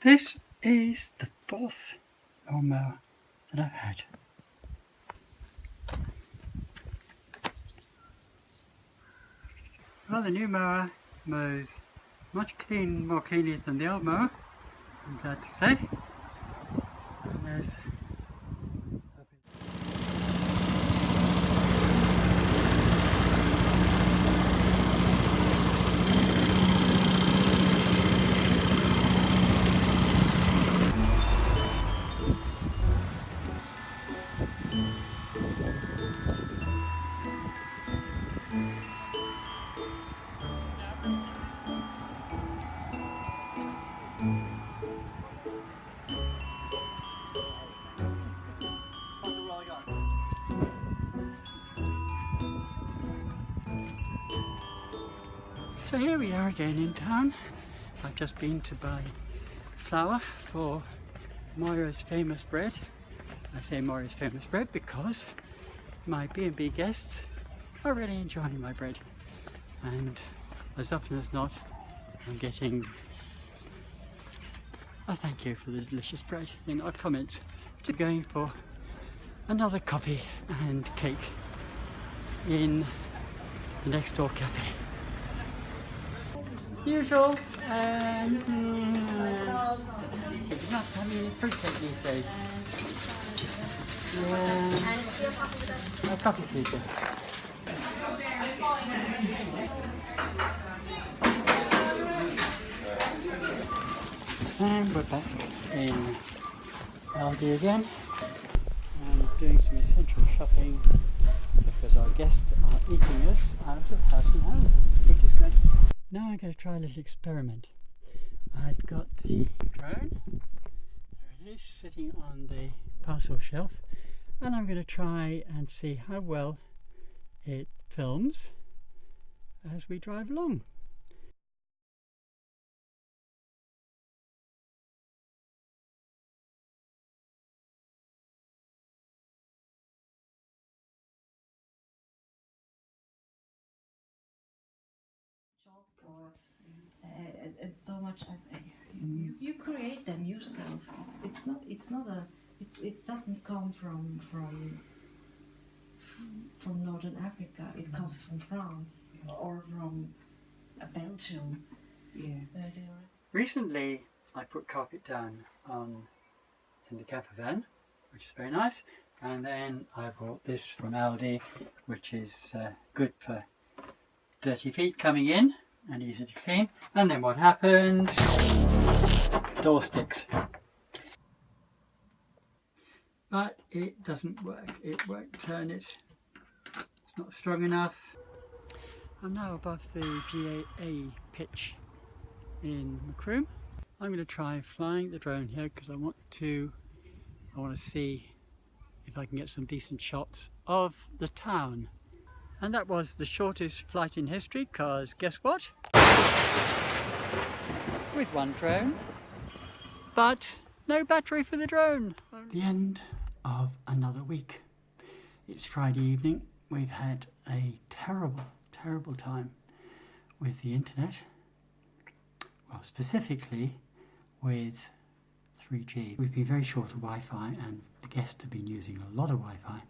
This is the fourth lawnmower that I've had. Well, the new mower mows much more cleanly than the old mower, I'm glad to say. And there's So here we are again in town. I've just been to buy flour for Moira's famous bread. I say Moira's famous bread because my B&B guests are really enjoying my bread, and as often as not I'm getting a thank you for the delicious bread in our comments. To going for another coffee and cake in the next door cafe. Usual, and it's not having any fruit cake these days. A coffee please. And we're back in Aldi again, and doing some essential shopping because our guests are eating us out of house and home, which is good. Now I'm going to try a little experiment. I've got the drone, there it is, sitting on the parcel shelf, and I'm going to try and see how well it films as we drive along. It's so much as you create them yourself. It's not a it doesn't come from Northern Africa. It comes from France or from Belgium. Yeah. Recently I put carpet down in the camper van, which is very nice, and then I bought this from Aldi, which is good for dirty feet coming in and easy to clean. And then what happens? Door sticks. But it doesn't work. It won't turn it. It's not strong enough. I'm now above the GAA pitch in Macroom. I'm going to try flying the drone here because I want to see if I can get some decent shots of the town. And that was the shortest flight in history, because guess what? With one drone, but no battery for the drone. The end of another week. It's Friday evening. We've had a terrible time with the internet. Well, specifically with 3G. We've been very short of Wi-Fi, and the guests have been using a lot of Wi-Fi.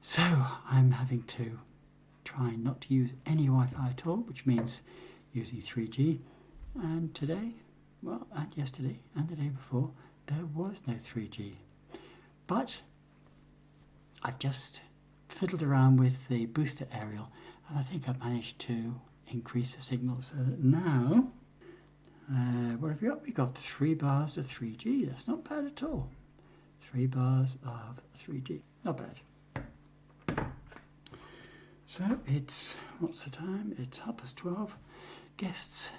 So I'm having to try not to use any Wi-Fi at all, which means using 3G. And today, well, and yesterday and the day before, there was no 3G. But I've just fiddled around with the booster aerial, and I think I've managed to increase the signal so that now, what have we got? We've got 3 bars of 3G. That's not bad at all. 3 bars of 3G. Not bad. So it's, what's the time? It's 12:30. Guests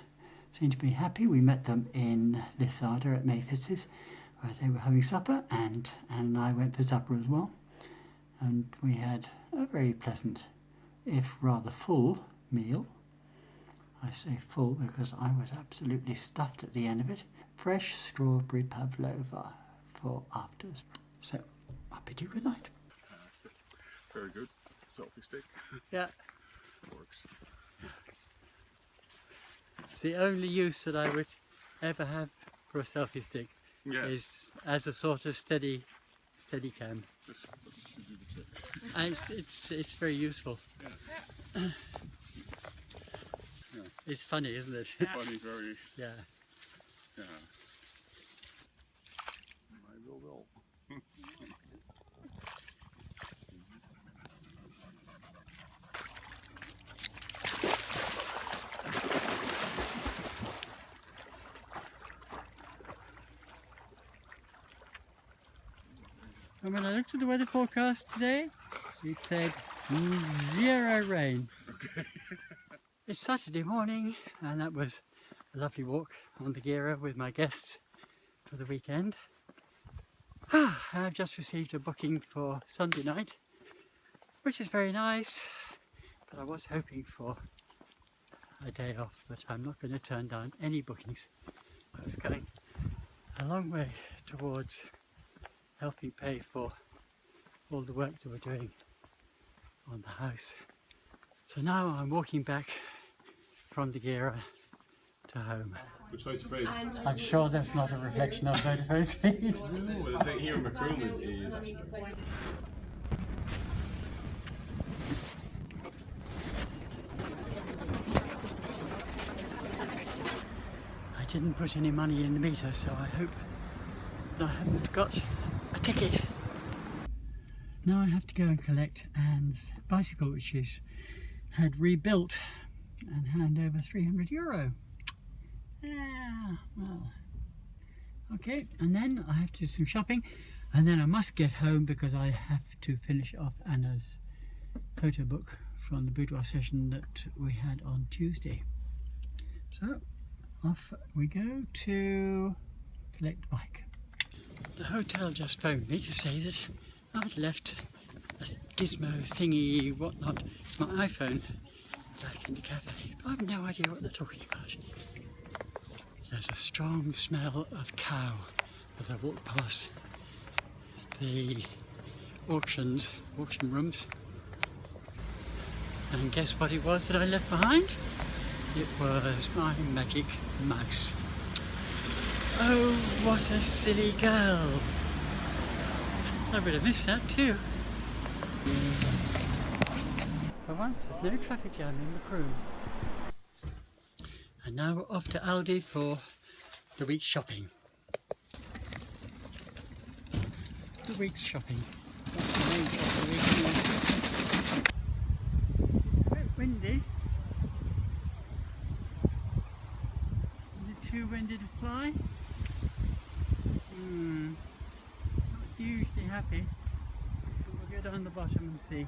seem to be happy. We met them in Lissada at Mayfitz's, where they were having supper, and I went for supper as well. And we had a very pleasant, if rather full, meal. I say full because I was absolutely stuffed at the end of it. Fresh strawberry pavlova for afters. So, I bid you good night. Very good. Selfie stick. Yeah. Works. It's the only use that I would ever have for for a selfie stick Yes. is as a sort of steady cam. This should do the trick. And it's very useful. Yeah. It's funny, isn't it? Funny, very. Yeah. Yeah. My will. And when I looked at the weather forecast today, it said 0 rain. Okay. It's Saturday morning, and that was a lovely walk on the Gira with my guests for the weekend. I've just received a booking for Sunday night, which is very nice, but I was hoping for a day off, but I'm not going to turn down any bookings. I was going a long way towards helping pay for all the work that we're doing on the house. So now I'm walking back from the Gira to home. Good choice of phrase. I'm sure that's not a reflection of Vodafone's feed. Well, it's here in Macroom is actually. I didn't put any money in the meter, so I hope I haven't got a ticket. Now I have to go and collect Anne's bicycle, which she's had rebuilt, and hand over €300. Yeah, well, okay, and then I have to do some shopping, and then I must get home because I have to finish off Anna's photo book from the boudoir session that we had on Tuesday. So off we go to collect the bike. The hotel just phoned me to say that I'd left a gizmo thingy whatnot, my iPhone, back in the cafe. But I have no idea what they're talking about. There's a strong smell of cow as I walk past the auction rooms. And guess what it was that I left behind? It was my magic mouse. Oh, what a silly girl. I would have missed that too. For once, there's no traffic jam in Macroom. And now we're off to Aldi for the week's shopping. The week's shopping. That's the main shop of the week. It's a bit windy. Is it too windy to fly? Not hugely happy. But we'll go down the bottom and see.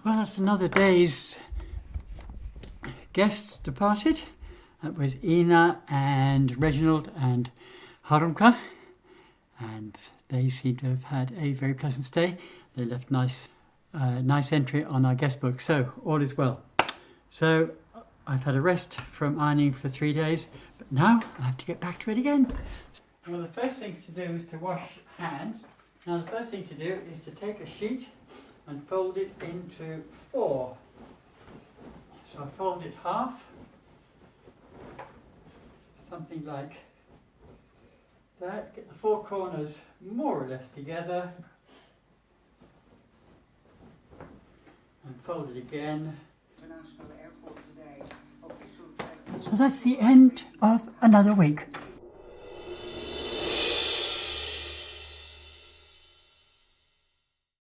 Well, that's another day's guests departed. That was Ina and Reginald and Harumka, and they seem to have had a very pleasant stay. They left nice entry on our guest book, so all is well. So I've had a rest from ironing for 3 days, but now I have to get back to it again. Well, the first thing to do is to wash hands. Now the first thing to do is to take a sheet and fold it into 4. So I fold it half, something like that, get the 4 corners more or less together, and fold it again. International Airport today, officials said. So that's the end of another week.